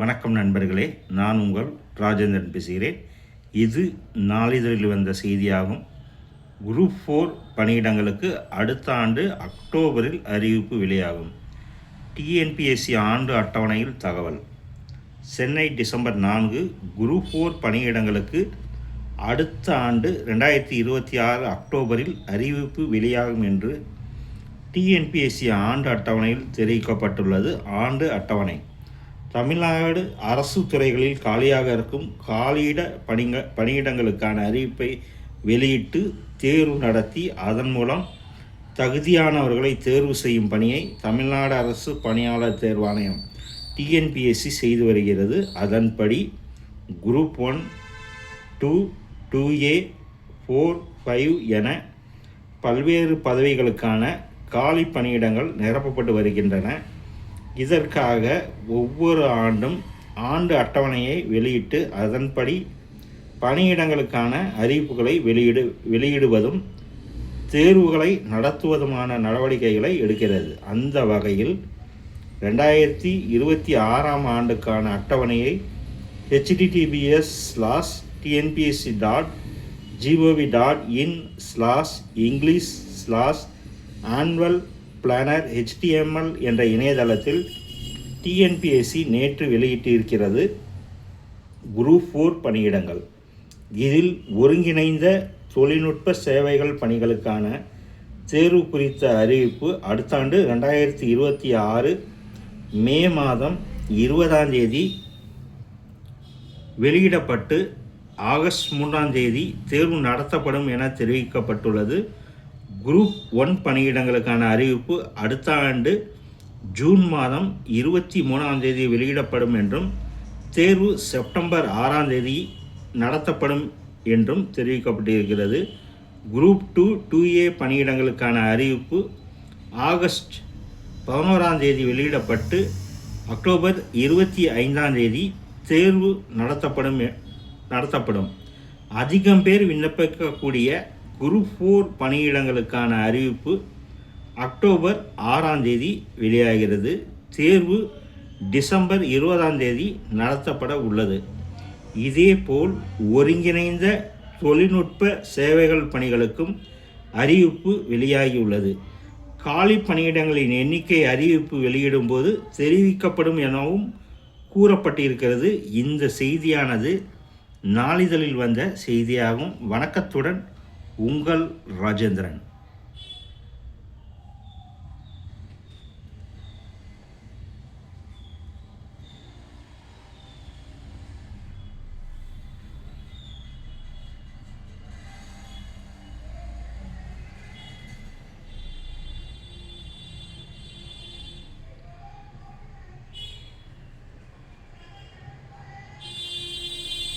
வணக்கம் நண்பர்களே, நான் உங்கள் ராஜேந்திரன் பேசுகிறேன். இது நாளிதழில் வந்த செய்தியாகும். குரூப் 4 பணியிடங்களுக்கு அடுத்த ஆண்டு அக்டோபரில் அறிவிப்பு வெளியாகும். டிஎன்பிஎஸ்சி ஆண்டு அட்டவணையில் தகவல். சென்னை டிசம்பர் 4 குரூப் 4 பணியிடங்களுக்கு அடுத்த ஆண்டு 2026 அக்டோபரில் அறிவிப்பு வெளியாகும் என்று டிஎன்பிஎஸ்சி ஆண்டு அட்டவணையில் தெரிவிக்கப்பட்டுள்ளது. ஆண்டு அட்டவணை தமிழ்நாடு அரசு துறைகளில் காலியாக இருக்கும் காலியிட பணியிடங்களுக்கான அறிவிப்பை வெளியிட்டு தேர்வு நடத்தி அதன் மூலம் தகுதியானவர்களை தேர்வு செய்யும் பணியை தமிழ்நாடு அரசு பணியாளர் தேர்வாணையம் டிஎன்பிஎஸ்சி செய்து வருகிறது. அதன்படி குரூப் 1, 2, 2A, 4, 5 என பல்வேறு பதவிகளுக்கான காலி பணியிடங்கள் நிரப்பப்பட்டு வருகின்றன. இதற்காக ஒவ்வொரு ஆண்டும் ஆண்டு அட்டவணையை வெளியிட்டு அதன்படி பணியிடங்களுக்கான அறிவிப்புகளை வெளியிடுவதும் தேர்வுகளை நடத்துவதுமான நடவடிக்கைகளை எடுக்கிறது. அந்த வகையில் 2026 ஆண்டுக்கான அட்டவணையை https://tnpsc.gov.in/english/annual பிளானர் HTML என்ற இணையதளத்தில் டிஎன்பிஎஸ்சி நேற்று வெளியிட்டிருக்கிறது. குரூப் 4 பணியிடங்கள். இதில் ஒருங்கிணைந்த தொழில்நுட்ப சேவைகள் பணிகளுக்கான தேர்வு குறித்த அறிவிப்பு அடுத்த ஆண்டு 2026 மே மாதம் 20 வெளியிடப்பட்டு ஆகஸ்ட் 3 தேர்வு நடத்தப்படும் என தெரிவிக்கப்பட்டுள்ளது. குரூப் 1 பணியிடங்களுக்கான அறிவிப்பு அடுத்த ஆண்டு ஜூன் மாதம் 23 வெளியிடப்படும் என்றும் தேர்வு செப்டம்பர் 6 நடத்தப்படும் என்றும் தெரிவிக்கப்பட்டிருக்கிறது. குரூப் 2, 2A பணியிடங்களுக்கான அறிவிப்பு ஆகஸ்ட் 11 வெளியிடப்பட்டு அக்டோபர் 25 தேர்வு நடத்தப்படும். அதிகம் பேர் விண்ணப்பிக்கக்கூடிய குரூப் 4 பணியிடங்களுக்கான அறிவிப்பு அக்டோபர் 6 வெளியாகிறது. தேர்வு டிசம்பர் 20 நடத்தப்பட உள்ளது. இதேபோல் ஒருங்கிணைந்த தொழில்நுட்ப சேவைகள் பணிகளுக்கும் அறிவிப்பு வெளியாகியுள்ளது. காலி பணியிடங்களின் எண்ணிக்கை அறிவிப்பு வெளியிடும்போது தெரிவிக்கப்படும் எனவும் கூறப்பட்டிருக்கிறது. இந்த செய்தியானது நாளிதழில் வந்த செய்தியாகும். வணக்கத்துடன் உங்கள் ராஜேந்திரன்.